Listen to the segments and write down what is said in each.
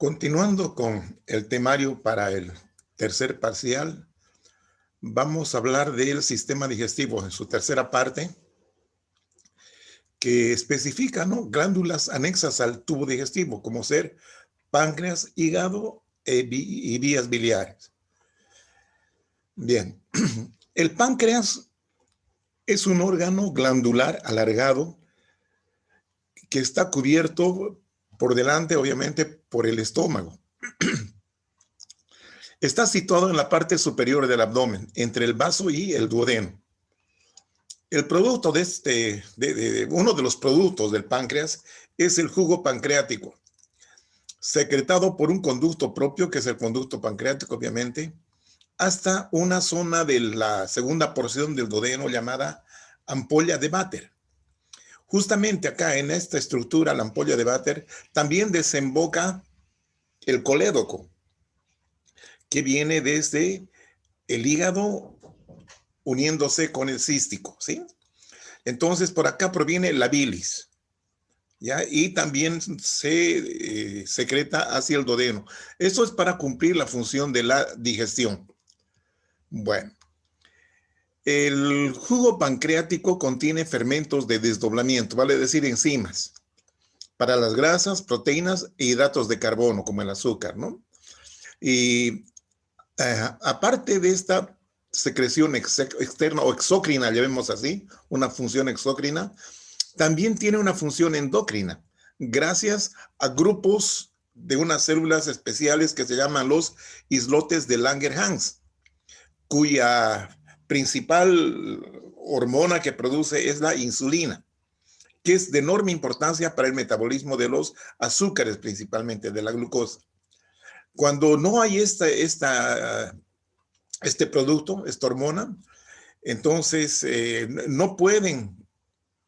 Continuando con el temario para el tercer parcial, vamos a hablar del sistema digestivo en su tercera parte, que especifica, ¿no?, glándulas anexas al tubo digestivo, como ser páncreas, hígado y vías biliares. Bien, el páncreas es un órgano glandular alargado que está cubierto por delante, obviamente, por el estómago. Está situado en la parte superior del abdomen, entre el vaso y el duodeno. El producto uno de los productos del páncreas es el jugo pancreático, secretado por un conducto propio, que es el conducto pancreático, obviamente, hasta una zona de la segunda porción del duodeno llamada ampolla de Vater. Justamente acá en esta estructura, la ampolla de Vater, también desemboca el colédoco, que viene desde el hígado uniéndose con el cístico, ¿sí? Entonces, por acá proviene la bilis, ¿ya? Y también se secreta hacia el duodeno. Eso es para cumplir la función de la digestión. Bueno, el jugo pancreático contiene fermentos de desdoblamiento, vale decir enzimas, para las grasas, proteínas e hidratos de carbono, como el azúcar, ¿no? Y aparte de esta secreción externa o exócrina, llamémoslo así, una función exócrina, también tiene una función endocrina, gracias a grupos de unas células especiales que se llaman los islotes de Langerhans, cuya principal hormona que produce es la insulina, que es de enorme importancia para el metabolismo de los azúcares, principalmente de la glucosa. Cuando no hay este producto, esta hormona, entonces no pueden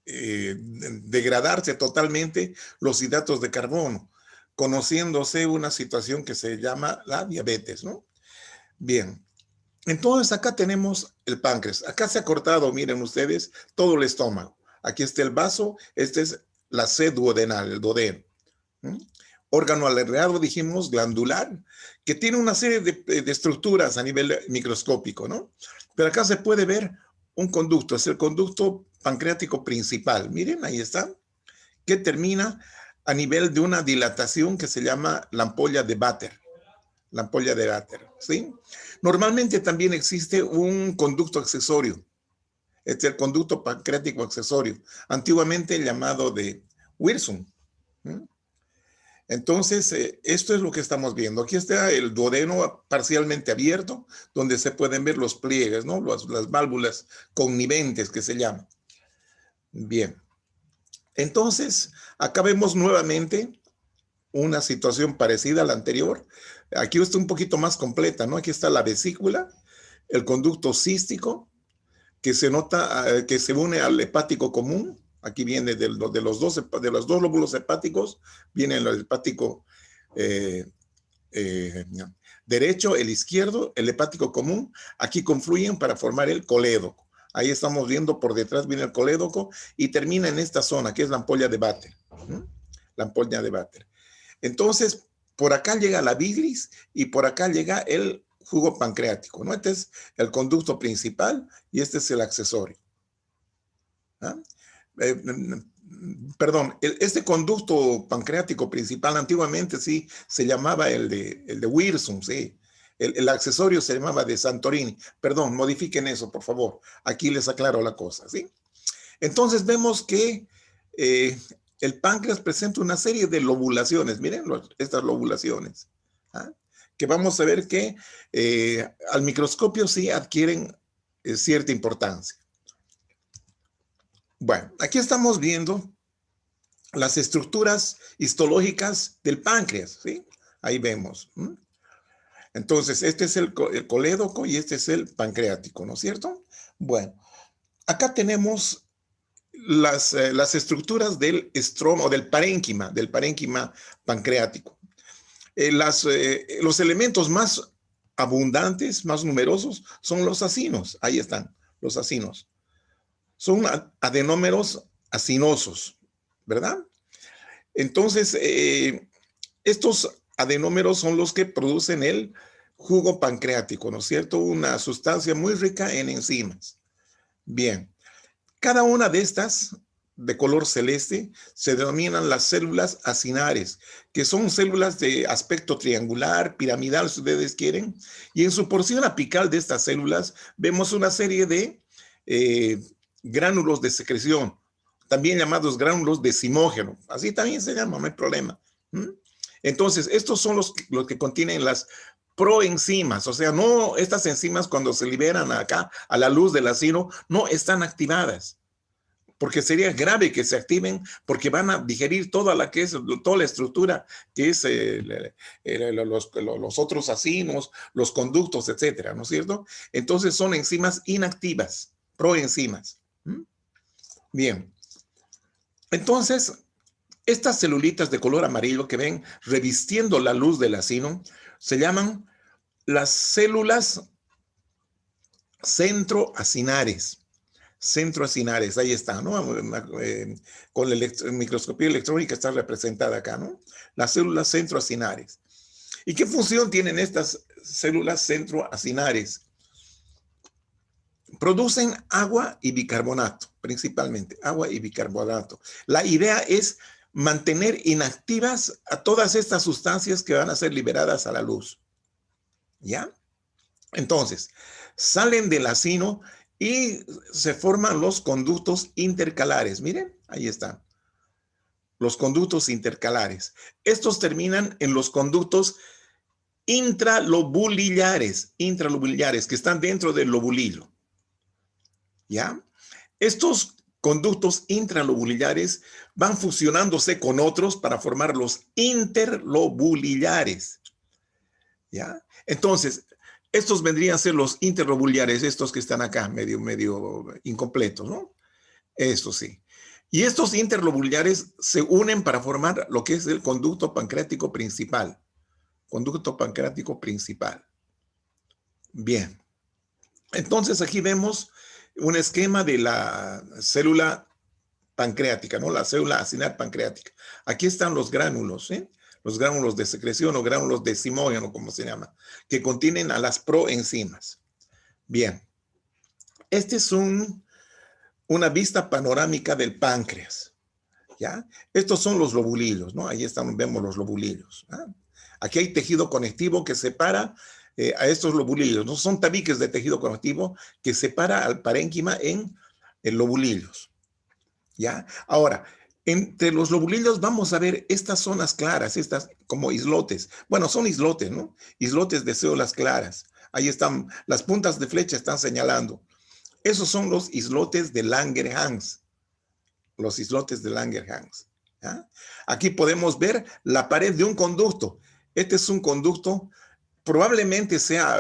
degradarse totalmente los hidratos de carbono, conociéndose una situación que se llama la diabetes, ¿no? Bien, entonces acá tenemos el páncreas. Acá se ha cortado, miren ustedes, todo el estómago. Aquí está el vaso, este es la sed duodenal, el duodeno. Órgano alargado, dijimos, glandular, que tiene una serie de estructuras a nivel microscópico, ¿no? Pero acá se puede ver un conducto, es el conducto pancreático principal. Miren, ahí está, que termina a nivel de una dilatación que se llama la ampolla de Vater. La ampolla de Vater, ¿sí? Normalmente también existe un conducto accesorio. Este es el conducto pancreático accesorio, antiguamente llamado de Wirsum. Entonces, esto es lo que estamos viendo. Aquí está el duodeno parcialmente abierto, donde se pueden ver los pliegues, ¿no? Las válvulas conniventes que se llaman. Bien. Entonces, acá vemos nuevamente una situación parecida a la anterior. Aquí está un poquito más completa, ¿no? Aquí está la vesícula, el conducto cístico, que se nota que se une al hepático común. Aquí viene de los dos lóbulos hepáticos, viene el hepático derecho, el izquierdo, el hepático común. Aquí confluyen para formar el colédoco. Ahí estamos viendo por detrás viene el colédoco y termina en esta zona que es la ampolla de Vater. La ampolla de Vater. Entonces, por acá llega la bilis y por acá llega el jugo pancreático, ¿no? Este es el conducto principal y este es el accesorio. ¿Ah? Perdón, este conducto pancreático principal antiguamente sí se llamaba el de Wirsum, sí. El accesorio se llamaba de Santorini. Perdón, modifiquen eso, por favor. Aquí les aclaro la cosa, ¿sí? Entonces vemos que el páncreas presenta una serie de lobulaciones. Miren estas lobulaciones. ¿Ah? Que vamos a ver que al microscopio sí adquieren cierta importancia. Bueno, aquí estamos viendo las estructuras histológicas del páncreas, ¿sí? Ahí vemos. Entonces, este es el colédoco y este es el pancreático, ¿no es cierto? Bueno, acá tenemos las estructuras del estroma o del parénquima pancreático. Los elementos más abundantes, más numerosos, son los acinos. Ahí están, los acinos. Son adenómeros acinosos, ¿verdad? Entonces, estos adenómeros son los que producen el jugo pancreático, ¿no es cierto? Una sustancia muy rica en enzimas. Bien, cada una de estas de color celeste se denominan las células acinares, que son células de aspecto triangular, piramidal, si ustedes quieren, y en su porción apical de estas células vemos una serie de gránulos de secreción, también llamados gránulos de decimógeno, así también se llama, no hay problema. Entonces, estos son los que contienen las proenzimas, o sea, no, estas enzimas cuando se liberan acá a la luz del acino, no están activadas, porque sería grave que se activen, porque van a digerir toda la estructura que es los otros acinos, los conductos, etcétera, ¿no es cierto? Entonces son enzimas inactivas, proenzimas. Bien, entonces estas celulitas de color amarillo que ven revistiendo la luz del acino se llaman las células centroacinares. Centroacinares, ahí está, ¿no? Con la microscopía electrónica está representada acá, ¿no? Las células centroacinares. ¿Y qué función tienen estas células centroacinares? Producen agua y bicarbonato, principalmente, agua y bicarbonato. La idea es mantener inactivas a todas estas sustancias que van a ser liberadas a la luz. ¿Ya? Entonces, salen del acino y se forman los conductos intercalares. Miren, ahí están. Los conductos intercalares. Estos terminan en los conductos intralobulillares, que están dentro del lobulillo. ¿Ya? Estos conductos intralobulillares van fusionándose con otros para formar los interlobulillares. ¿Ya? Entonces, estos vendrían a ser los interlobulillares, estos que están acá, medio incompletos, ¿no? Esto sí. Y estos interlobulillares se unen para formar lo que es el conducto pancreático principal. Conducto pancreático principal. Bien. Entonces aquí vemos un esquema de la célula pancreática, ¿no? La célula acinar pancreática. Aquí están los gránulos, ¿eh? Los gránulos de secreción o gránulos de decimógeno, como se llama, que contienen a las proenzimas. Bien. Este es una vista panorámica del páncreas, ¿ya? Estos son los lobulillos, ¿no? Ahí están, vemos los lobulillos. ¿Ah? Aquí hay tejido conectivo que separa a estos lobulillos, ¿no? Son tabiques de tejido conectivo que separa al parénquima en lobulillos, ¿ya? Ahora, entre los lobulillos vamos a ver estas zonas claras, estas como islotes. Bueno, son islotes, ¿no? Islotes de células claras. Ahí están, las puntas de flecha están señalando. Esos son los islotes de Langerhans. Los islotes de Langerhans. ¿Ya? Aquí podemos ver la pared de un conducto. Este es un conducto, probablemente sea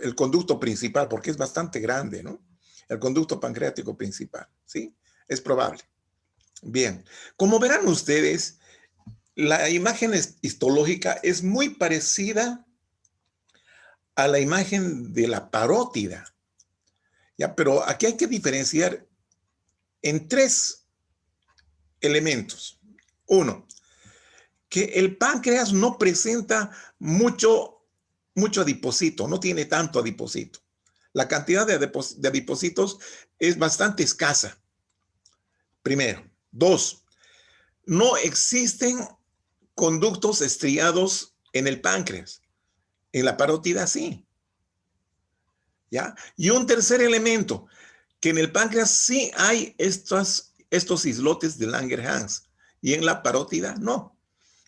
el conducto principal, porque es bastante grande, ¿no? El conducto pancreático principal, ¿sí? Es probable. Bien, como verán ustedes, la imagen histológica es muy parecida a la imagen de la parótida. ¿Ya? Pero aquí hay que diferenciar en tres elementos. Uno, que el páncreas no presenta mucho adipocito, no tiene tanto adipocito. La cantidad de adipocitos es bastante escasa. Primero. Dos, no existen conductos estriados en el páncreas. En la parótida sí. ¿Ya? Y un tercer elemento, que en el páncreas sí hay estos islotes de Langerhans y en la parótida no.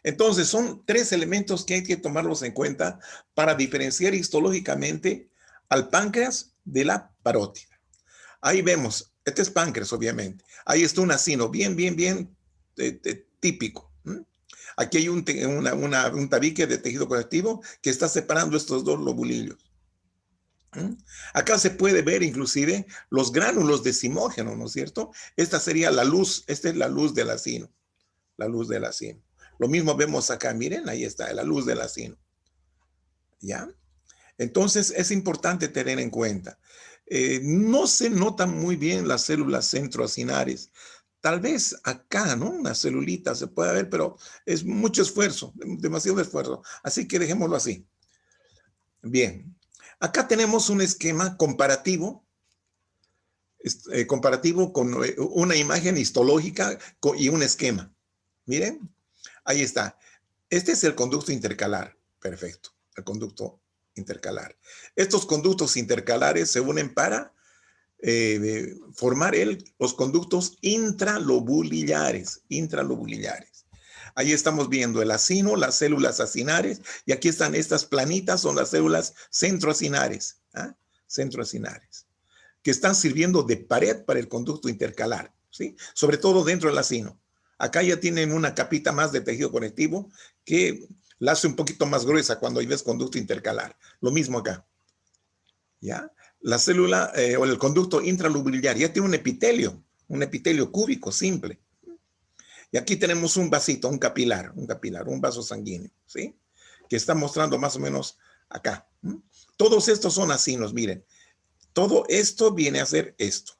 Entonces son tres elementos que hay que tomarlos en cuenta para diferenciar histológicamente al páncreas de la parótida. Ahí vemos, este es páncreas obviamente. Ahí está un acino bien típico. Aquí hay un tabique de tejido conectivo que está separando estos dos lobulillos. Acá se puede ver inclusive los gránulos de decimógeno, ¿no es cierto? Esta sería la luz, esta es la luz del acino, la luz del acino. Lo mismo vemos acá, miren, ahí está, la luz del acino. ¿Ya? Entonces es importante tener en cuenta. No se notan muy bien las células centroacinares, Tal vez acá, ¿no? Una celulita se puede ver, pero es mucho esfuerzo, demasiado esfuerzo. Así que dejémoslo así. Bien, acá tenemos un esquema comparativo, comparativo con una imagen histológica y un esquema. Miren, ahí está. Este es el conducto intercalar. Perfecto, el conducto intercalar. Estos conductos intercalares se unen para formar los conductos intralobulillares. Ahí estamos viendo el acino, las células acinares, y aquí están estas planitas, son las células centroacinares, ¿ah? Centroacinares, que están sirviendo de pared para el conducto intercalar, ¿sí? Sobre todo dentro del acino. Acá ya tienen una capita más de tejido conectivo que la hace un poquito más gruesa cuando ves conducto intercalar. Lo mismo acá, ¿ya? La célula o el conducto intralobular ya tiene un epitelio cúbico simple. Y aquí tenemos un vasito, un capilar, un vaso sanguíneo, ¿sí? Que está mostrando más o menos acá. Todos estos son acinos, miren. Todo esto viene a ser esto.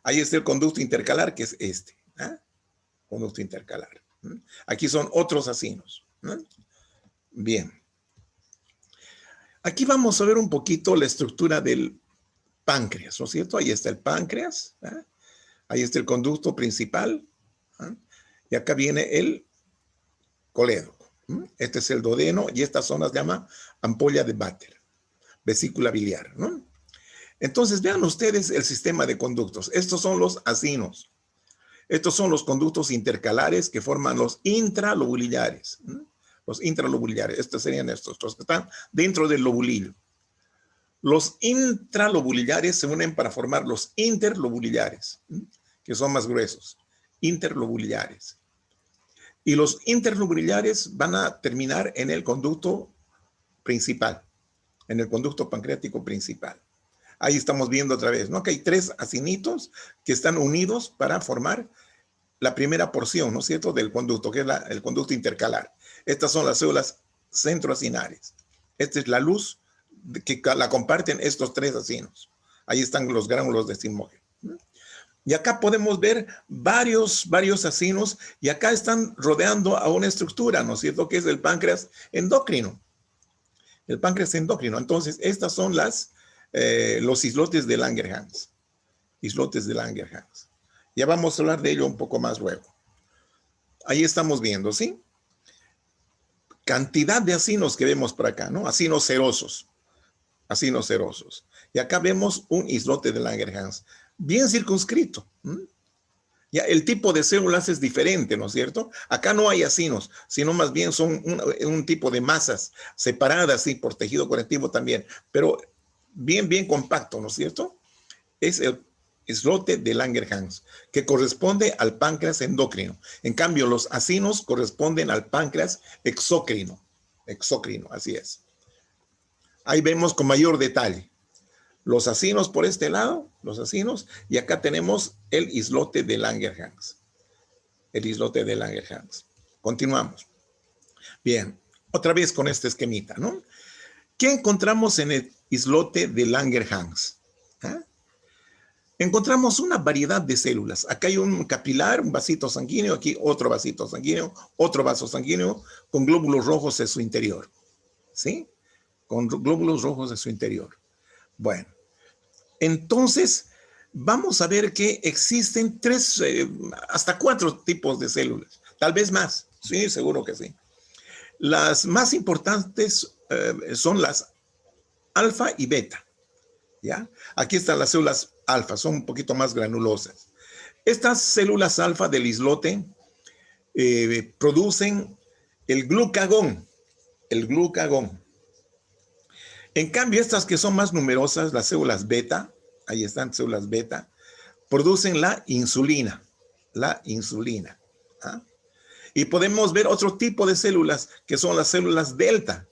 Ahí está el conducto intercalar, que es este. ¿Ah? Conducto intercalar. Aquí son otros acinos. Bien. Aquí vamos a ver un poquito la estructura del páncreas, ¿no es cierto? Ahí está el páncreas. ¿Ah? Ahí está el conducto principal. ¿Ah? Y acá viene el colédoco. Este es el duodeno y esta zona se llama ampolla de Vater, vesícula biliar, ¿no? Entonces, vean ustedes el sistema de conductos. Estos son los acinos. Estos son los conductos intercalares que forman los intralobulillares. Los intralobulillares, estos serían estos, los que están dentro del lobulillo. Los intralobulillares se unen para formar los interlobulillares, que son más gruesos. Interlobulillares. Y los interlobulillares van a terminar en el conducto principal, en el conducto pancreático principal. Ahí estamos viendo otra vez, ¿no? Que hay tres acinitos que están unidos para formar la primera porción, ¿no es cierto?, del conducto, que es el conducto intercalar. Estas son las células centroacinares. Esta es la luz que la comparten estos tres acinos. Ahí están los gránulos de Simogen. Y acá podemos ver varios acinos y acá están rodeando a una estructura, ¿no es cierto?, que es el páncreas endocrino. El páncreas endocrino. Entonces, estas son los islotes de Langerhans. Islotes de Langerhans. Ya vamos a hablar de ello un poco más luego. Ahí estamos viendo, ¿sí? Cantidad de acinos que vemos por acá, ¿no? Acinos serosos. Acinos serosos. Y acá vemos un islote de Langerhans. Bien circunscrito. Ya el tipo de células es diferente, ¿no es cierto? Acá no hay acinos, sino más bien son un tipo de masas separadas, sí, por tejido conectivo también, pero bien compacto, ¿no es cierto? Es el islote de Langerhans, que corresponde al páncreas endocrino. En cambio, los acinos corresponden al páncreas exócrino. Exócrino, así es. Ahí vemos con mayor detalle. Los acinos por este lado, los acinos, y acá tenemos el islote de Langerhans. El islote de Langerhans. Continuamos. Bien, otra vez con este esquemita, ¿no? ¿Qué encontramos en el islote de Langerhans? ¿Ah? Encontramos una variedad de células. Acá hay un capilar, un vasito sanguíneo, aquí otro vasito sanguíneo, otro vaso sanguíneo con glóbulos rojos en su interior. ¿Sí? Con glóbulos rojos en su interior. Bueno, entonces vamos a ver que existen hasta 4 tipos de células, tal vez más, sí, seguro que sí. Las más importantes son las alfa y beta, ¿ya? Aquí están las células alfa, son un poquito más granulosas. Estas células alfa del islote producen el glucagón, En cambio, estas que son más numerosas, las células beta, ahí están células beta, producen la insulina. ¿Ah? Y podemos ver otro tipo de células, que son las células delta,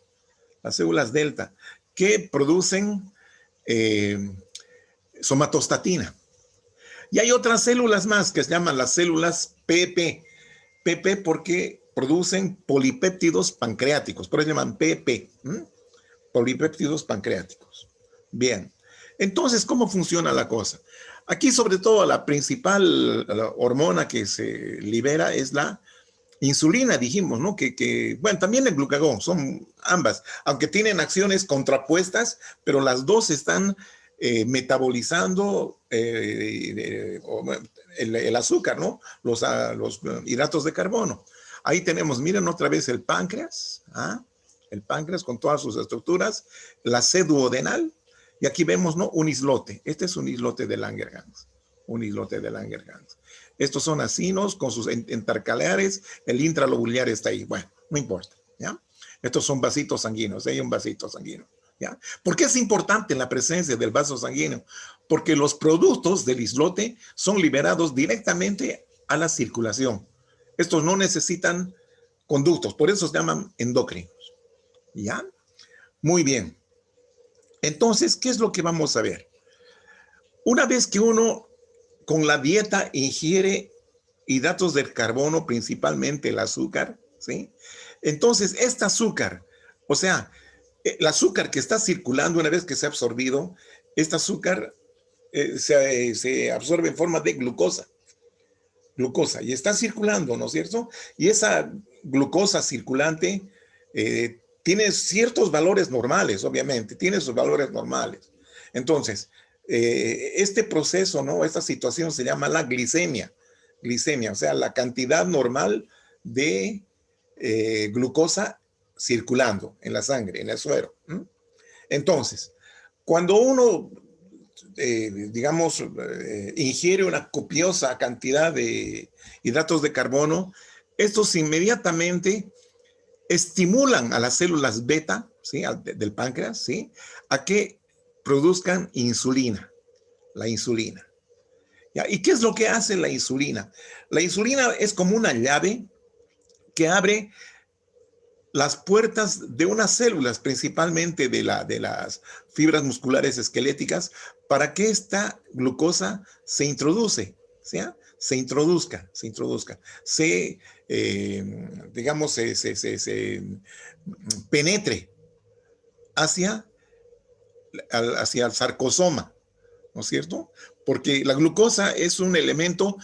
que producen somatostatina. Y hay otras células más que se llaman las células PP. PP porque producen polipéptidos pancreáticos, por eso se llaman PP. Polipéptidos pancreáticos. Bien, entonces, ¿cómo funciona la cosa? Aquí sobre todo la principal hormona que se libera es la insulina, dijimos, ¿no? Bueno, también el glucagón, son ambas, aunque tienen acciones contrapuestas, pero las dos están metabolizando el azúcar, ¿no? Los hidratos de carbono. Ahí tenemos, miren otra vez el páncreas, ¿ah? El páncreas con todas sus estructuras, la sed duodenal, y aquí vemos, ¿no? Un islote. Este es un islote de Langerhans. Un islote de Langerhans. Estos son acinos con sus intercalares. El intralobular está ahí. Bueno, no importa, ¿ya? Estos son vasitos sanguíneos. Hay un vasito sanguíneo, ¿ya? ¿Por qué es importante la presencia del vaso sanguíneo? Porque los productos del islote son liberados directamente a la circulación. Estos no necesitan conductos. Por eso se llaman endocrinos, ¿ya? Muy bien. Entonces, ¿qué es lo que vamos a ver? Una vez que uno con la dieta ingiere hidratos de carbono, principalmente el azúcar, ¿sí? Entonces, este azúcar, o sea, el azúcar que está circulando una vez que se ha absorbido, este azúcar se absorbe en forma de glucosa, y está circulando, ¿no es cierto? Y esa glucosa circulante tiene ciertos valores normales, obviamente, tiene sus valores normales. Entonces, este proceso, ¿no? Esta situación se llama la glicemia, o sea, la cantidad normal de glucosa circulando en la sangre, en el suero. Entonces, cuando uno, digamos, ingiere una copiosa cantidad de hidratos de carbono, estos inmediatamente estimulan a las células beta, ¿sí? Del páncreas, ¿sí? A que produzcan insulina, la insulina. ¿Ya? ¿Y qué es lo que hace la insulina? La insulina es como una llave que abre las puertas de unas células, principalmente de las fibras musculares esqueléticas, para que esta glucosa se introduce, ¿sí? Se introduzca, digamos, se penetre hacia el sarcosoma, ¿no es cierto? Porque la glucosa es un elemento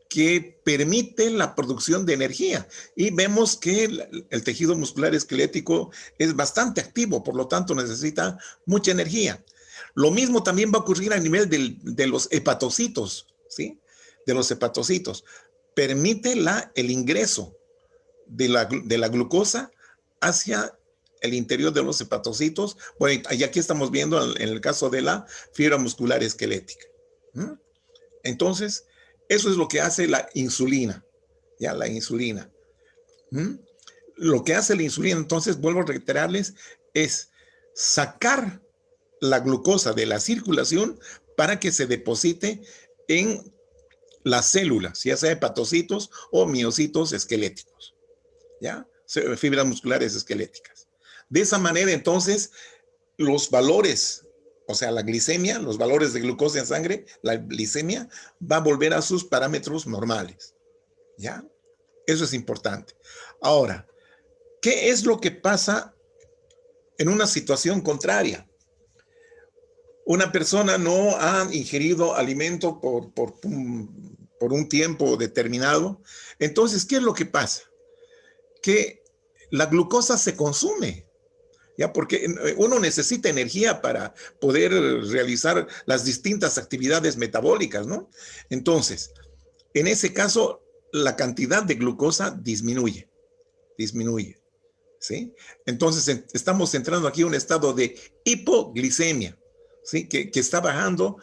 que permite la producción de energía. Y vemos que el tejido muscular esquelético es bastante activo, por lo tanto necesita mucha energía. Lo mismo también va a ocurrir a nivel de los hepatocitos, ¿sí? De los hepatocitos. Permite el ingreso de la glucosa hacia el interior de los hepatocitos. Bueno, y aquí estamos viendo en el caso de la fibra muscular esquelética. Entonces, eso es lo que hace la insulina, ya la insulina. Lo que hace la insulina, entonces, vuelvo a reiterarles, es sacar la glucosa de la circulación para que se deposite en las células, ya sea hepatocitos o miocitos esqueléticos, ¿ya? Fibras musculares esqueléticas. De esa manera, entonces, los valores, o sea, la glicemia, los valores de glucosa en sangre, la glicemia va a volver a sus parámetros normales, ¿ya? Eso es importante. Ahora, ¿qué es lo que pasa en una situación contraria? Una persona no ha ingerido alimento por un tiempo determinado. Entonces, ¿qué es lo que pasa? Que la glucosa se consume, ¿ya? Porque uno necesita energía para poder realizar las distintas actividades metabólicas, ¿no? Entonces, en ese caso, la cantidad de glucosa disminuye, ¿sí? Entonces, estamos entrando aquí a un estado de hipoglicemia, ¿sí? Que está bajando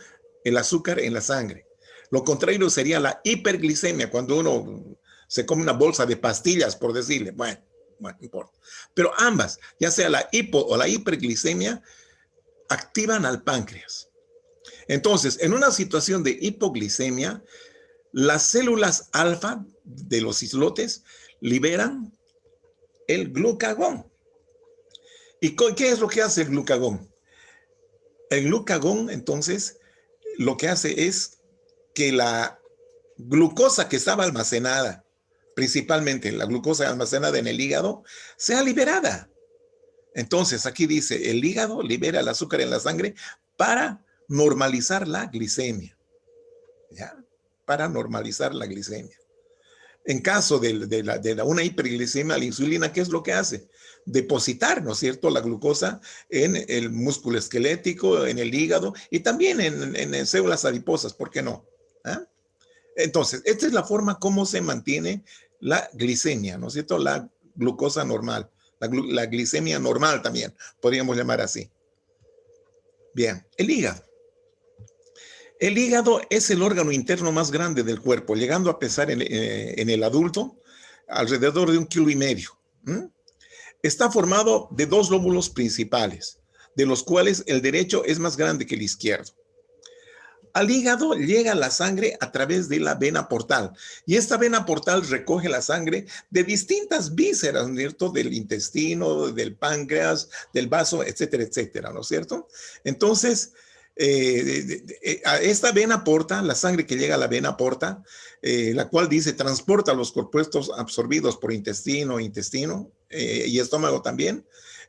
el azúcar en la sangre. Lo contrario sería la hiperglicemia, cuando uno se come una bolsa de pastillas, por decirle. Bueno, no importa. Pero ambas, ya sea la hipo o la hiperglicemia, activan al páncreas. Entonces, en una situación de hipoglicemia, las células alfa de los islotes liberan el glucagón. ¿Y qué es lo que hace el glucagón? El glucagón, entonces, lo que hace es que la glucosa que estaba almacenada, principalmente la glucosa almacenada en el hígado, sea liberada. Entonces, aquí dice, el hígado libera el azúcar en la sangre para normalizar la glicemia. ¿ya? Para normalizar la glicemia. En caso de una hiperglicemia, la insulina, ¿qué es lo que hace? Depositar, ¿no es cierto?, la glucosa en el músculo esquelético, en el hígado y también en células adiposas, ¿por qué no? ¿Ah? Entonces, esta es la forma como se mantiene la glicemia, ¿no es cierto? La glucosa normal, la glicemia normal también, podríamos llamar así. Bien, el hígado. El hígado es el órgano interno más grande del cuerpo, llegando a pesar en el adulto alrededor de 1,5 kilos. Está formado de dos lóbulos principales, de los cuales el derecho es más grande que el izquierdo. Al hígado llega la sangre a través de la vena portal y esta vena portal recoge la sangre de distintas vísceras, ¿no es cierto? Del intestino, del páncreas, del vaso, etcétera, etcétera, ¿no es cierto? Entonces, a esta vena porta, la sangre que llega a la vena porta, la cual dice transporta los compuestos absorbidos por intestino y estómago también,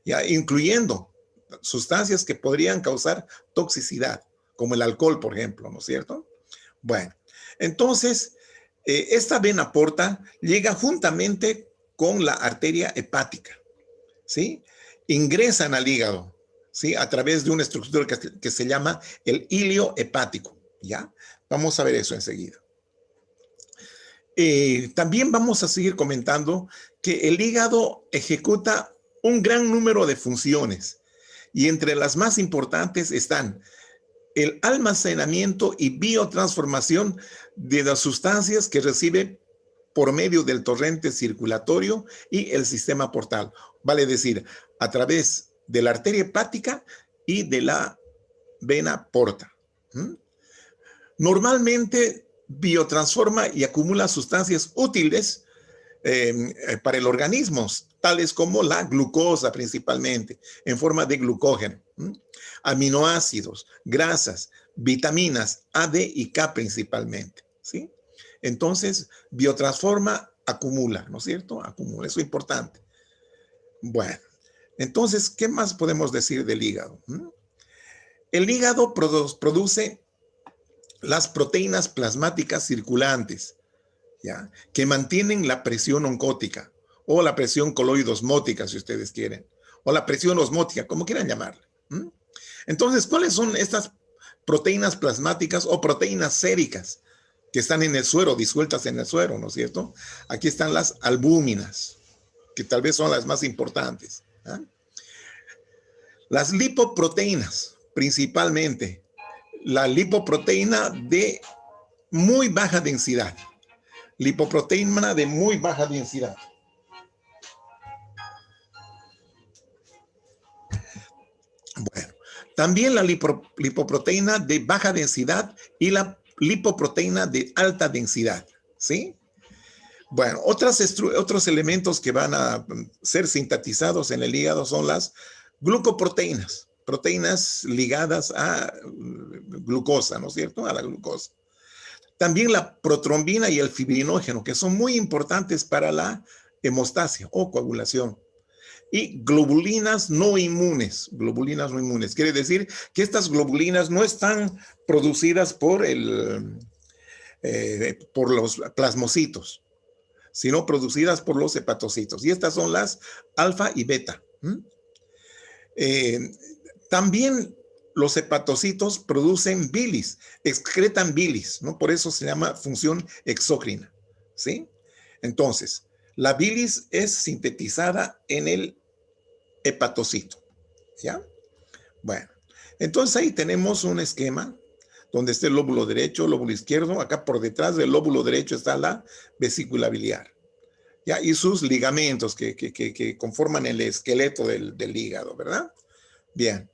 ya, incluyendo sustancias que podrían causar toxicidad como el alcohol, por ejemplo, ¿no es cierto? Bueno, entonces, esta vena porta llega juntamente con la arteria hepática, ¿sí? Ingresan al hígado, ¿sí? A través de una estructura que se llama el hilio hepático, ¿ya? Vamos a ver eso enseguida. También vamos a seguir comentando que el hígado ejecuta un gran número de funciones y entre las más importantes están el almacenamiento y biotransformación de las sustancias que recibe por medio del torrente circulatorio y el sistema portal. Vale decir, a través de la arteria hepática y de la vena porta. Normalmente biotransforma y acumula sustancias útiles para el organismo, tales como la glucosa principalmente, en forma de glucógeno, aminoácidos, grasas, vitaminas A, D y K principalmente, ¿sí? Entonces, biotransforma, acumula, ¿no es cierto? Acumula, eso es importante. Bueno, entonces, ¿qué más podemos decir del hígado? El hígado produce las proteínas plasmáticas circulantes, ¿ya? Que mantienen la presión oncótica o la presión coloidosmótica, si ustedes quieren, o la presión osmótica, como quieran llamarla. Entonces, ¿cuáles son estas proteínas plasmáticas o proteínas séricas que están en el suero, disueltas en el suero, ¿no es cierto? Aquí están las albúminas, que tal vez son las más importantes. ¿Ah? Las lipoproteínas, principalmente, la lipoproteína de muy baja densidad. Lipoproteína de muy baja densidad. Bueno, también la lipoproteína de baja densidad y la lipoproteína de alta densidad, ¿sí? Bueno, otros elementos que van a ser sintetizados en el hígado son las glucoproteínas, proteínas ligadas a glucosa, ¿no es cierto? A la glucosa. También la protrombina y el fibrinógeno, que son muy importantes para la hemostasia o coagulación. Y globulinas no inmunes, quiere decir que estas globulinas no están producidas por los plasmocitos, sino producidas por los hepatocitos. Y estas son las alfa y beta. También los hepatocitos producen bilis, excretan bilis, ¿no? Por eso se llama función exócrina, ¿sí? Entonces, la bilis es sintetizada en el hepatocito, ¿ya? Bueno, entonces ahí tenemos un esquema donde está el lóbulo derecho, lóbulo izquierdo. Acá por detrás del lóbulo derecho está la vesícula biliar, ¿ya? Y sus ligamentos que conforman el esqueleto del hígado, ¿verdad? Bien,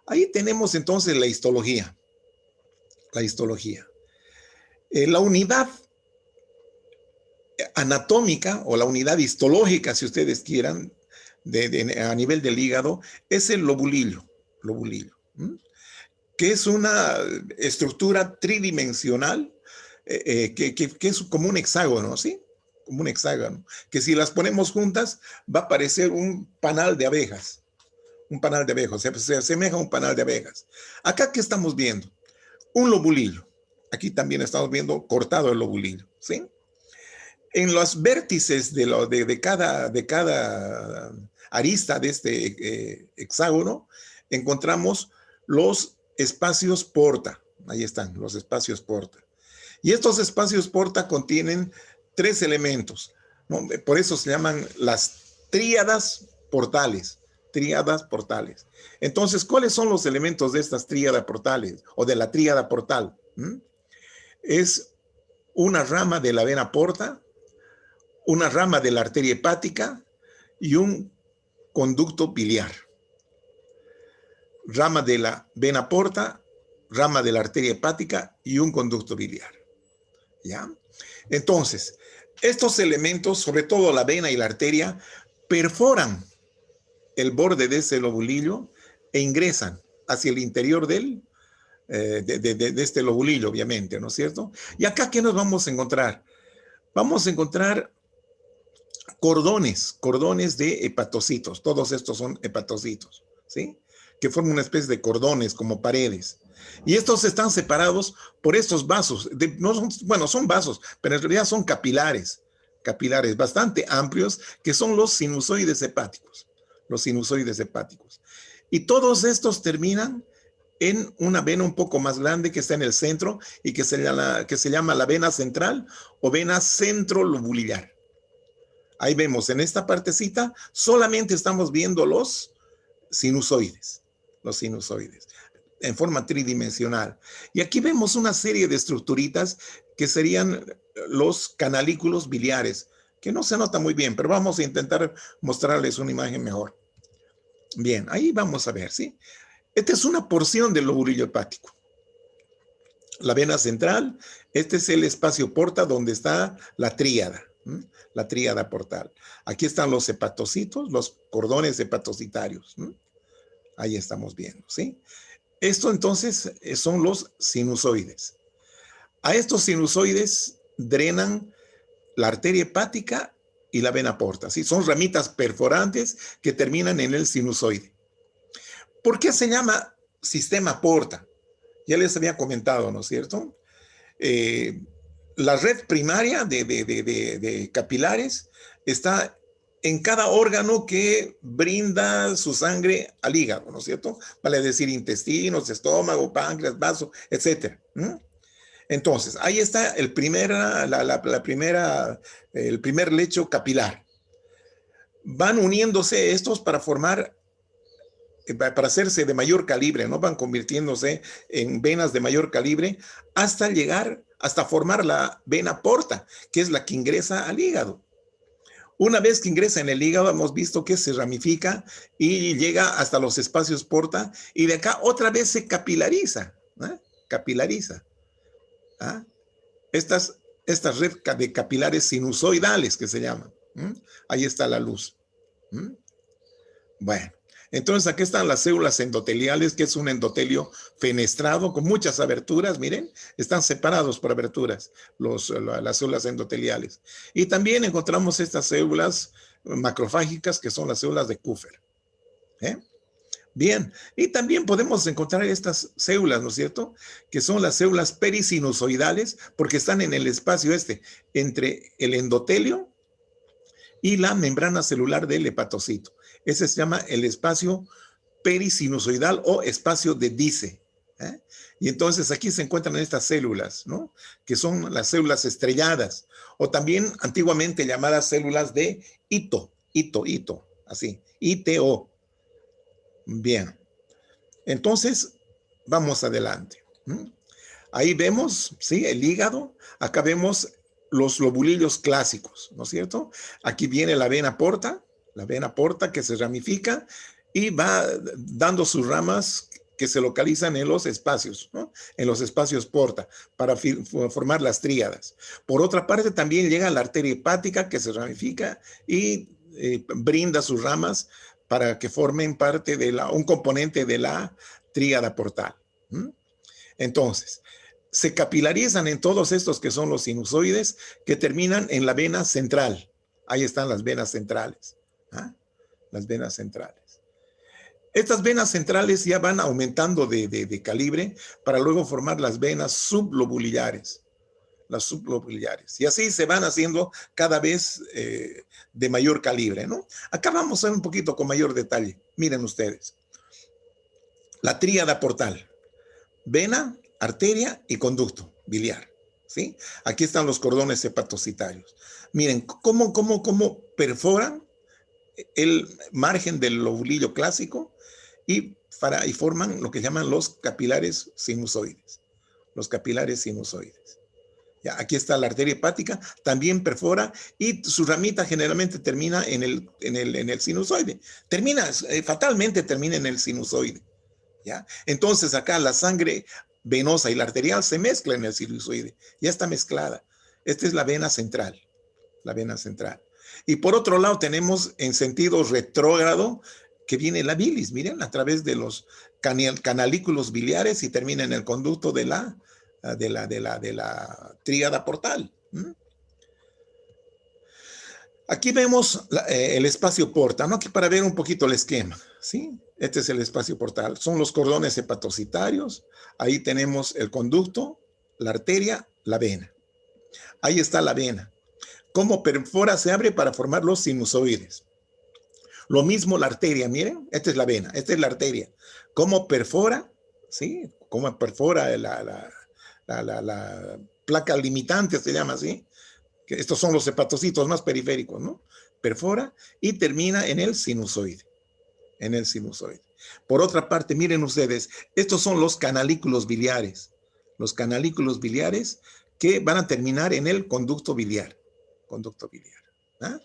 ahí tenemos entonces la histología. La histología. La unidad anatómica o la unidad histológica, si ustedes quieran, a nivel del hígado, es el lobulillo, que es una estructura tridimensional que es como un hexágono, ¿sí? Como un hexágono, que si las ponemos juntas va a parecer un panal de abejas. Un panal de abejas, se asemeja a un panal de abejas. Acá, ¿qué estamos viendo? Un lobulillo. Aquí también estamos viendo cortado el lobulillo, ¿sí? En los vértices de cada arista de este hexágono encontramos los espacios porta. Ahí están los espacios porta. Y estos espacios porta contienen 3 elementos, ¿no? Por eso se llaman las tríadas portales. Tríadas portales. Entonces, ¿cuáles son los elementos de estas tríadas portales o de la tríada portal? Es una rama de la vena porta, una rama de la arteria hepática y un conducto biliar. Rama de la vena porta, rama de la arteria hepática y un conducto biliar. ¿Ya? Entonces, estos elementos, sobre todo la vena y la arteria, perforan el borde de ese lobulillo e ingresan hacia el interior de este lobulillo, obviamente, ¿no es cierto? Y acá, ¿qué nos vamos a encontrar? Vamos a encontrar cordones de hepatocitos. Todos estos son hepatocitos, ¿sí? Que forman una especie de cordones como paredes. Y estos están separados por estos vasos. No son, bueno, son vasos, pero en realidad son capilares bastante amplios, que son los sinusoides hepáticos. Los sinusoides hepáticos. Y todos estos terminan en una vena un poco más grande que está en el centro y que se llama la vena central o vena centrolobulillar. Ahí vemos en esta partecita, solamente estamos viendo los sinusoides, en forma tridimensional. Y aquí vemos una serie de estructuritas que serían los canalículos biliares, que no se nota muy bien, pero vamos a intentar mostrarles una imagen mejor. Bien, ahí vamos a ver, ¿sí? Esta es una porción del lobulillo hepático. La vena central, este es el espacio porta donde está la tríada. La tríada portal. Aquí están los hepatocitos, los cordones hepatocitarios. Ahí estamos viendo, ¿sí? Esto entonces son los sinusoides. A estos sinusoides drenan la arteria hepática y la vena porta, ¿sí? Son ramitas perforantes que terminan en el sinusoide. ¿Por qué se llama sistema porta? Ya les había comentado, ¿no es cierto? La red primaria de capilares está en cada órgano que brinda su sangre al hígado, ¿no es cierto? Vale decir intestinos, estómago, páncreas, vaso, etc. Entonces, ahí está el primer lecho capilar. Van uniéndose estos para hacerse de mayor calibre, ¿no? Van convirtiéndose en venas de mayor calibre hasta formar la vena porta, que es la que ingresa al hígado. Una vez que ingresa en el hígado, hemos visto que se ramifica y llega hasta los espacios porta y de acá otra vez se capilariza, ¿eh? Capilariza. ¿Ah? Estas redes de capilares sinusoidales que se llaman. Ahí está la luz. Bueno. Entonces aquí están las células endoteliales, que es un endotelio fenestrado con muchas aberturas, miren, están separados por aberturas las células endoteliales. Y también encontramos estas células macrofágicas, que son las células de Kupffer. Bien, y también podemos encontrar estas células, ¿no es cierto? Que son las células perisinusoidales, porque están en el espacio entre el endotelio y la membrana celular del hepatocito. Ese se llama el espacio perisinusoidal o espacio de Dice. Y entonces aquí se encuentran estas células, ¿no? Que son las células estrelladas, o también antiguamente llamadas células de Ito, así, ITO. Bien, entonces vamos adelante. Ahí vemos, ¿sí? El hígado, acá vemos los lobulillos clásicos, ¿no es cierto? Aquí viene la vena porta que se ramifica y va dando sus ramas que se localizan en los espacios, ¿no? En los espacios porta, para formar las tríadas. Por otra parte, también llega la arteria hepática que se ramifica y brinda sus ramas para que formen parte de un componente de la tríada portal. Entonces, se capilarizan en todos estos que son los sinusoides que terminan en la vena central. Ahí están las venas centrales. Las venas centrales. Estas venas centrales ya van aumentando de calibre para luego formar las venas sublobuliares. Las sublobuliares. Y así se van haciendo cada vez de mayor calibre, ¿no? Acá vamos a ver un poquito con mayor detalle. Miren ustedes. La tríada portal. Vena, arteria y conducto biliar. ¿Sí? Aquí están los cordones hepatocitarios. Miren cómo perforan el margen del lobulillo clásico y forman lo que llaman los capilares sinusoides. Los capilares sinusoides. Ya, aquí está la arteria hepática, también perfora y su ramita generalmente termina en el sinusoide. Fatalmente termina en el sinusoide. ¿Ya? Entonces acá la sangre venosa y la arterial se mezcla en el sinusoide. Ya está mezclada. Esta es la vena central. La vena central. Y por otro lado tenemos en sentido retrógrado que viene la bilis, miren, a través de los canalículos biliares y termina en el conducto de la tríada portal. Aquí vemos el espacio porta, ¿no? Aquí para ver un poquito el esquema, ¿sí? Este es el espacio portal. Son los cordones hepatocitarios. Ahí tenemos el conducto, la arteria, la vena. Ahí está la vena. Cómo perfora, se abre para formar los sinusoides. Lo mismo la arteria, miren, esta es la vena, esta es la arteria. Cómo perfora, ¿sí? Cómo perfora la placa limitante, se llama así. Que estos son los hepatocitos más periféricos, ¿no? Perfora y termina en el sinusoide. En el sinusoide. Por otra parte, miren ustedes, estos son los canalículos biliares. Los canalículos biliares que van a terminar en el conducto biliar. Conducto biliar. ¿Ah?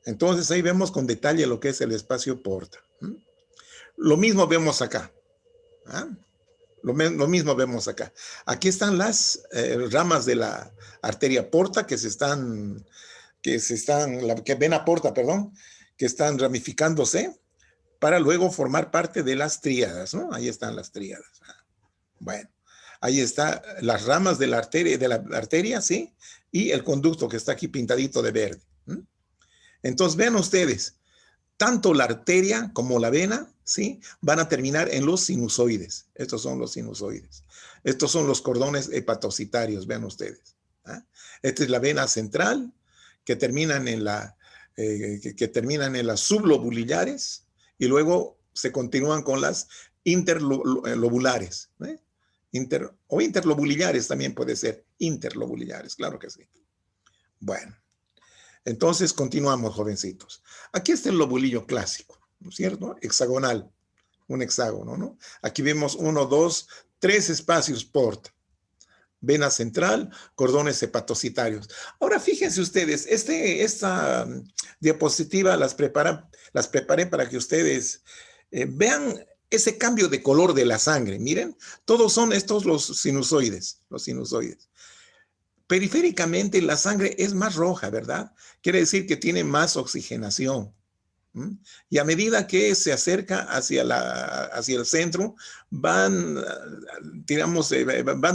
Entonces ahí vemos con detalle lo que es el espacio porta. Lo mismo vemos acá. ¿Ah? Lo mismo vemos acá. Aquí están las ramas de la arteria porta que vena porta, perdón, que están ramificándose para luego formar parte de las tríadas, ¿no? Ahí están las tríadas. Bueno, ahí están las ramas de la arteria, ¿sí? Y el conducto que está aquí pintadito de verde. Entonces, vean ustedes, tanto la arteria como la vena, ¿sí? Van a terminar en los sinusoides. Estos son los sinusoides. Estos son los cordones hepatocitarios, vean ustedes. ¿Ah? Esta es la vena central, que terminan en las sublobuliares y luego se continúan con las interlobulares. O interlobuliares también puede ser. Interlobuliares, claro que sí. Bueno. Entonces, continuamos, jovencitos. Aquí está el lobulillo clásico, ¿no es cierto? Hexagonal, un hexágono, ¿no? Aquí vemos 1, 2, 3 espacios porta. Vena central, cordones hepatocitarios. Ahora, fíjense ustedes, esta diapositiva las preparé para que ustedes vean ese cambio de color de la sangre. Miren, todos son estos los sinusoides. Periféricamente la sangre es más roja, ¿verdad? Quiere decir que tiene más oxigenación. Y a medida que se acerca hacia el centro, van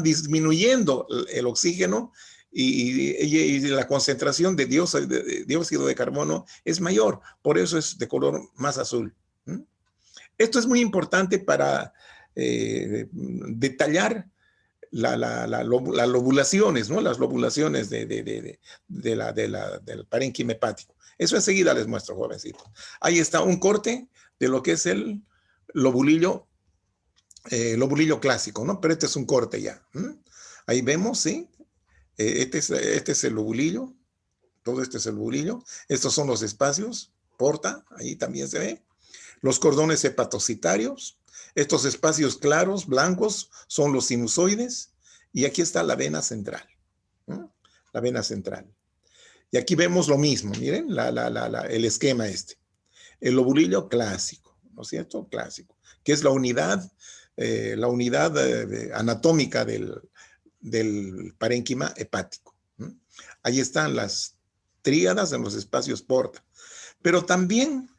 disminuyendo el oxígeno y la concentración de dióxido de carbono es mayor. Por eso es de color más azul. Esto es muy importante para detallar las lobulaciones, ¿no? Las lobulaciones del parénquima hepático. Eso enseguida les muestro, jovencitos. Ahí está un corte de lo que es el lobulillo clásico, ¿no? Pero este es un corte ya. Ahí vemos, ¿sí? Este es el lobulillo. Todo este es el lobulillo. Estos son los espacios. Porta, ahí también se ve. Los cordones hepatocitarios. Estos espacios claros, blancos, son los sinusoides. Y aquí está la vena central. La vena central. Y aquí vemos lo mismo, miren, el esquema este. El lobulillo clásico, ¿no es cierto? Clásico, que es la unidad anatómica del parénquima hepático. Ahí están las tríadas en los espacios porta. Pero también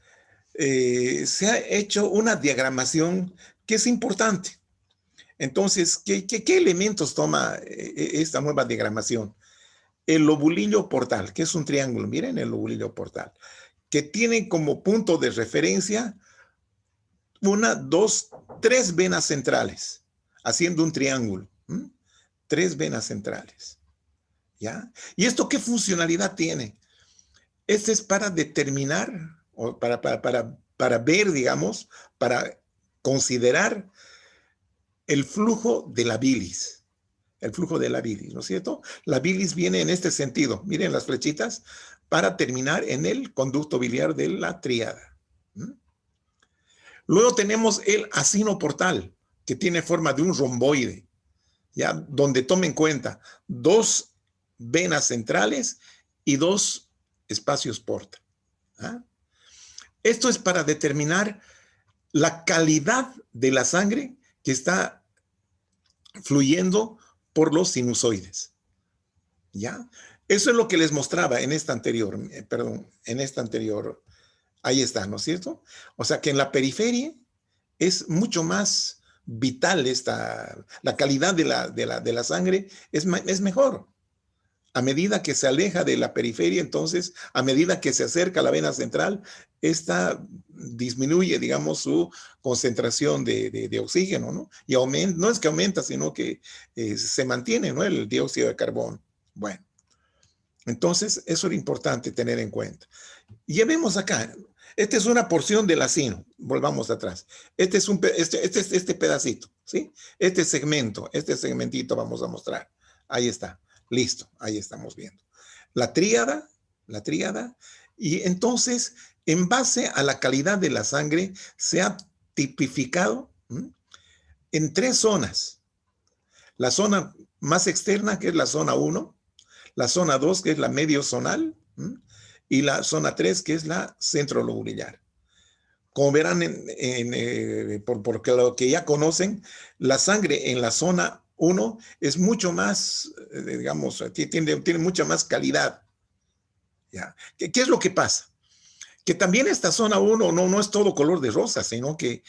se ha hecho una diagramación que es importante. Entonces, ¿qué elementos toma esta nueva diagramación? El lobulillo portal, que es un triángulo, miren el lobulillo portal, que tiene como punto de referencia una, dos, tres venas centrales, haciendo un triángulo. Tres venas centrales. ¿Ya? ¿Y esto qué funcionalidad tiene? Este es para determinar, o para ver, digamos, para considerar el flujo de la bilis. El flujo de la bilis, ¿no es cierto? La bilis viene en este sentido. Miren las flechitas para terminar en el conducto biliar de la tríada. Luego tenemos el acino portal, que tiene forma de un romboide, ¿ya? Donde tomen cuenta dos venas centrales y dos espacios porta. ¿Ah? Esto es para determinar la calidad de la sangre que está fluyendo por los sinusoides. ¿Ya? Eso es lo que les mostraba en esta anterior, ahí está, ¿no es cierto? O sea que en la periferia es mucho más vital la calidad de la sangre es mejor. A medida que se aleja de la periferia, entonces, a medida que se acerca a la vena central, esta disminuye, digamos, su concentración de oxígeno, ¿no? Y aumenta, no es que aumenta, sino que se mantiene, ¿no? El dióxido de carbono. Bueno, entonces, eso es importante tener en cuenta. Y ya vemos acá, esta es una porción del acino, volvamos atrás. Este es este pedacito, ¿sí? Este segmentito vamos a mostrar. Ahí está. Listo, ahí estamos viendo. La tríada, y entonces, en base a la calidad de la sangre, se ha tipificado en tres zonas. La zona más externa, que es la zona 1, la zona 2, que es la mediozonal, y la zona 3, que es la centrolobulillar. Como verán, por lo que ya conocen, la sangre en la zona 1 es mucho más, digamos, tiene mucha más calidad. ¿Ya? ¿Qué es lo que pasa? Que también esta zona 1 no es todo color de rosa, sino que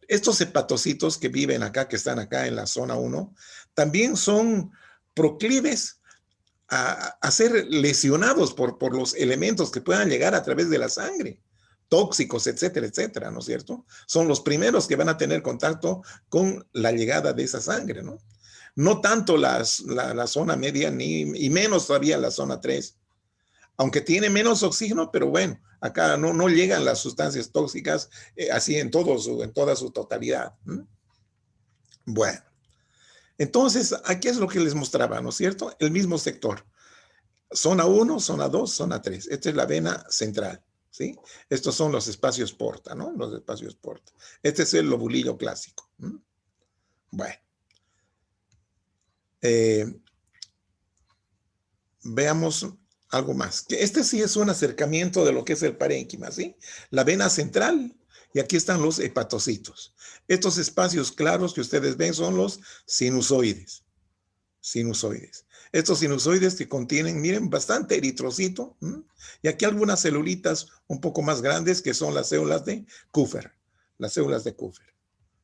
estos hepatocitos que viven acá, que están acá en la zona 1, también son proclives a ser lesionados por los elementos que puedan llegar a través de la sangre, tóxicos, etcétera, etcétera, ¿no es cierto? Son los primeros que van a tener contacto con la llegada de esa sangre, ¿no? No tanto la zona media, y menos todavía la zona 3, aunque tiene menos oxígeno, pero bueno, acá no llegan las sustancias tóxicas así en toda su totalidad. Bueno, entonces aquí es lo que les mostraba, ¿no es cierto? El mismo sector. Zona 1, zona 2, zona 3. Esta es la vena central, ¿sí? Estos son los espacios porta, ¿no? Los espacios porta. Este es el lobulillo clásico. Bueno. Veamos algo más. Que este sí es un acercamiento de lo que es el parénquima, ¿sí? La vena central, y aquí están los hepatocitos. Estos espacios claros que ustedes ven son los sinusoides. Estos sinusoides que contienen, miren, bastante eritrocito, y aquí algunas celulitas un poco más grandes que son las células de Kupffer,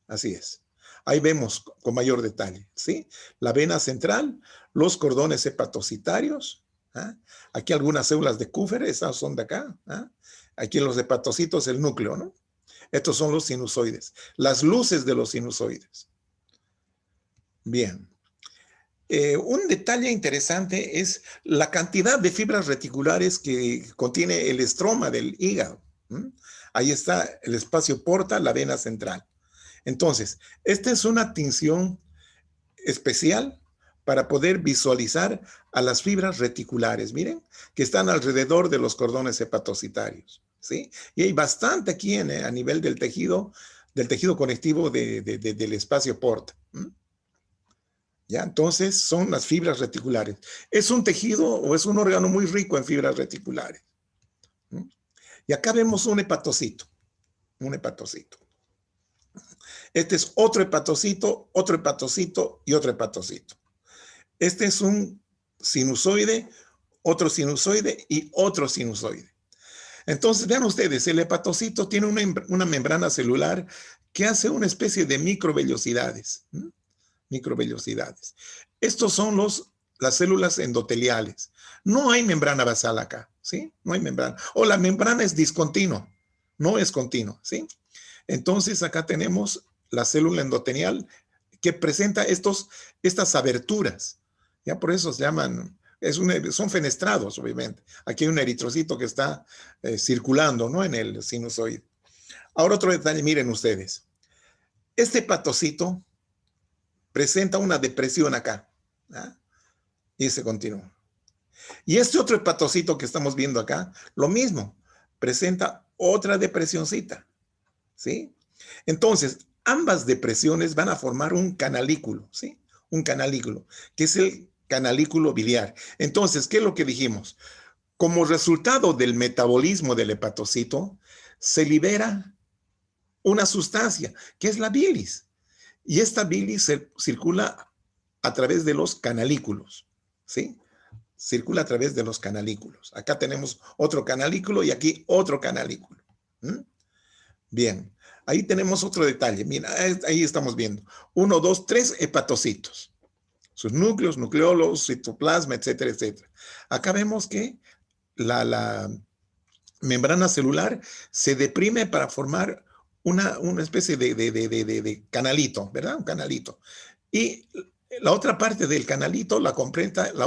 así es. Ahí vemos con mayor detalle, ¿sí? La vena central, los cordones hepatocitarios, aquí algunas células de Kupffer, esas son de acá, aquí en los hepatocitos el núcleo, ¿no? Estos son los sinusoides, las luces de los sinusoides. Bien. Un detalle interesante es la cantidad de fibras reticulares que contiene el estroma del hígado. Ahí está el espacio porta, la vena central. Entonces, esta es una tinción especial para poder visualizar a las fibras reticulares, miren, que están alrededor de los cordones hepatocitarios, ¿sí? Y hay bastante aquí a nivel del tejido conectivo del espacio porta. ¿Ya? Entonces son las fibras reticulares. Es un tejido o es un órgano muy rico en fibras reticulares. Y acá vemos un hepatocito. Este es otro hepatocito y otro hepatocito. Este es un sinusoide, otro sinusoide y otro sinusoide. Entonces, vean ustedes, el hepatocito tiene una membrana celular que hace una especie de microvellosidades. Estos son las células endoteliales. No hay membrana basal acá, ¿sí? No hay membrana. O la membrana es discontinua, no es continua, ¿sí? Entonces acá tenemos la célula endotelial que presenta estas aberturas. Ya por eso se llaman, son fenestrados, obviamente. Aquí hay un eritrocito que está circulando, ¿no? En el sinusoide. Ahora otro detalle, miren ustedes. Este hepatocito presenta una depresión acá. ¿Ah? Y se continúa. Y este otro hepatocito que estamos viendo acá, lo mismo, presenta otra depresioncita. ¿Sí? Entonces, ambas depresiones van a formar un canalículo, ¿sí? Un canalículo, que es el canalículo biliar. Entonces, ¿qué es lo que dijimos? Como resultado del metabolismo del hepatocito, se libera una sustancia, que es la bilis. Y esta bilis circula a través de los canalículos, ¿sí? Circula a través de los canalículos. Acá tenemos otro canalículo y aquí otro canalículo. ¿Mm? Bien, ahí tenemos otro detalle. Mira, ahí estamos viendo. 1, 2, 3 hepatocitos. Sus núcleos, nucleolos, citoplasma, etcétera, etcétera. Acá vemos que la membrana celular se deprime para formar una especie de canalito, ¿verdad? Un canalito. Y la otra parte del canalito la completa el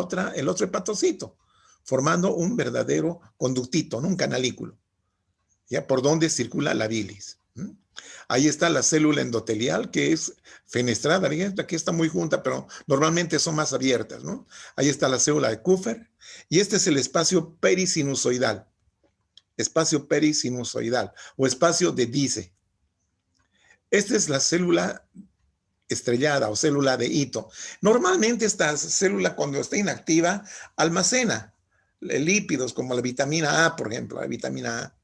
otro hepatocito, formando un verdadero conductito, ¿no? Un canalículo, ¿ya? Por donde circula la bilis. Ahí está la célula endotelial que es fenestrada, aquí está muy junta, pero normalmente son más abiertas, ¿no? Ahí está la célula de Kupffer y este es el espacio perisinusoidal o espacio de Dice. Esta es la célula estrellada o célula de Ito. Normalmente esta célula cuando está inactiva almacena lípidos como la vitamina A, por ejemplo, la vitamina A.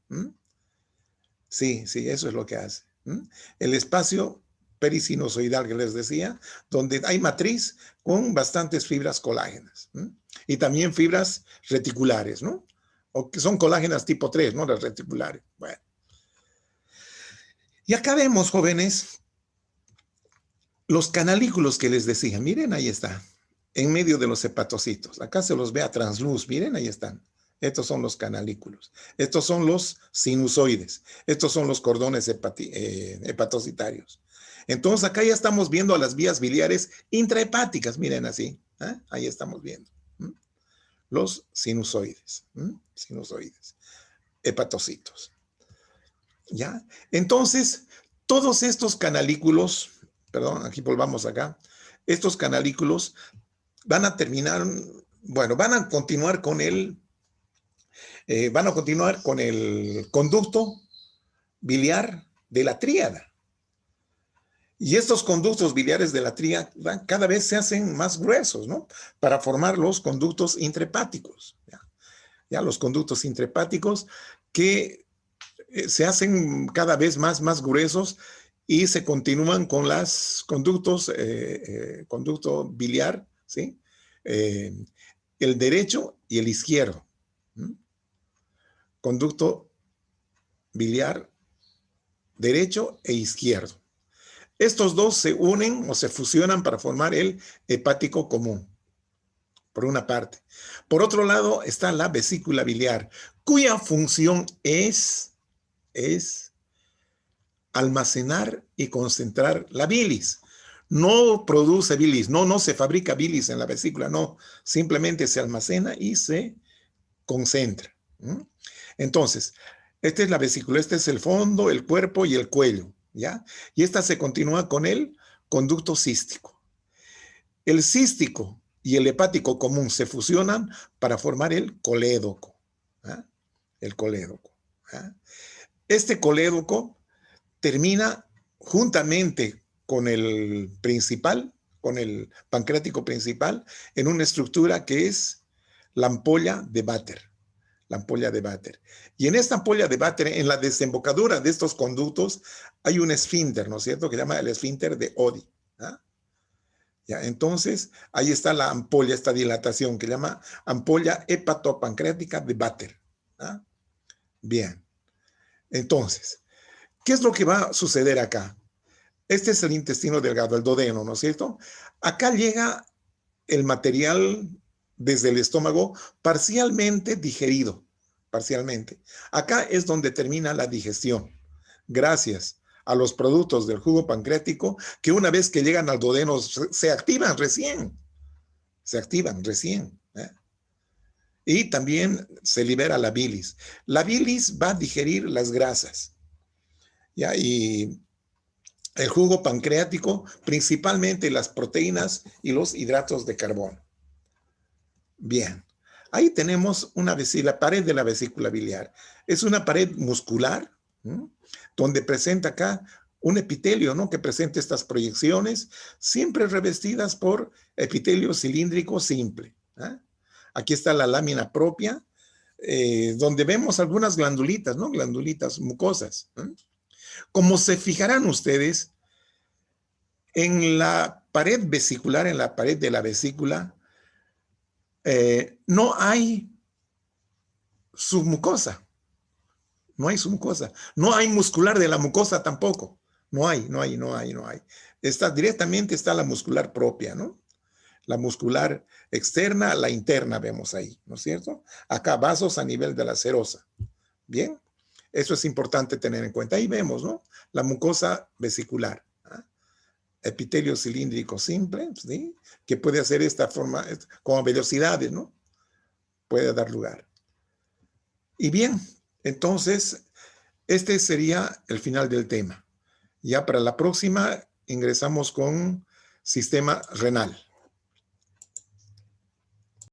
Sí, eso es lo que hace. El espacio perisinusoidal que les decía, donde hay matriz con bastantes fibras colágenas y también fibras reticulares, ¿no? O que son colágenas tipo 3, ¿no? Las reticulares. Bueno. Y acá vemos, jóvenes, los canalículos que les decía. Miren, ahí está, en medio de los hepatocitos. Acá se los ve a transluz. Miren, ahí están. Estos son los canalículos. Estos son los sinusoides. Estos son los cordones hepatocitarios. Entonces, acá ya estamos viendo a las vías biliares intrahepáticas. Miren así. Ahí estamos viendo. Los sinusoides. Sinusoides. Hepatocitos. ¿Ya? Entonces, todos estos canalículos, perdón, aquí volvamos acá, estos canalículos van a terminar, bueno, van a continuar con el conducto biliar de la tríada. Y estos conductos biliares de la tríada cada vez se hacen más gruesos, ¿no? Para formar los conductos intrahepáticos. ¿Ya? Los conductos intrahepáticos que se hacen cada vez más gruesos y se continúan con los conductos, conducto biliar, ¿sí? El derecho y el izquierdo. Conducto biliar derecho e izquierdo. Estos dos se unen o se fusionan para formar el hepático común, por una parte. Por otro lado está la vesícula biliar, cuya función es almacenar y concentrar la bilis. No produce bilis, no se fabrica bilis en la vesícula, no, simplemente se almacena y se concentra. Entonces, esta es la vesícula, este es el fondo, el cuerpo y el cuello, ¿ya? Y esta se continúa con el conducto cístico. El cístico y el hepático común se fusionan para formar el colédoco, ¿ah? El colédoco. ¿Ah? Este colédoco termina juntamente con el principal, con el pancreático principal, en una estructura que es la ampolla de Vater. La ampolla de Vater. Y en esta ampolla de Vater, en la desembocadura de estos conductos, hay un esfínter, ¿no es cierto?, que se llama el esfínter de Oddi. ¿Ah? Ya, entonces, ahí está la ampolla, esta dilatación que se llama ampolla hepatopancreática de Vater. ¿Ah? Bien. Entonces, ¿qué es lo que va a suceder acá? Este es el intestino delgado, el duodeno, ¿no es cierto? Acá llega el material desde el estómago parcialmente digerido, parcialmente. Acá es donde termina la digestión, gracias a los productos del jugo pancreático que una vez que llegan al duodeno se activan recién. Se activan recién. Y también se libera la bilis. La bilis va a digerir las grasas. ¿Ya? Y el jugo pancreático, principalmente las proteínas y los hidratos de carbono. Bien, ahí tenemos la pared de la vesícula biliar. Es una pared muscular, donde presenta acá un epitelio, ¿no? Que presenta estas proyecciones, siempre revestidas por epitelio cilíndrico simple. Aquí está la lámina propia, donde vemos algunas glandulitas, ¿no? Glandulitas mucosas. Como se fijarán ustedes, en la pared vesicular, en la pared de la vesícula, no hay submucosa. No hay submucosa. No hay muscular de la mucosa tampoco. No hay. Directamente está la muscular propia, ¿no? La muscular externa, la interna vemos ahí, ¿no es cierto? Acá vasos a nivel de la serosa. Bien, eso es importante tener en cuenta. Ahí vemos, ¿no? La mucosa vesicular. Epitelio cilíndrico simple, ¿sí? Que puede hacer esta forma, con velocidades, ¿no? Puede dar lugar. Y bien, entonces, este sería el final del tema. Ya para la próxima ingresamos con sistema renal.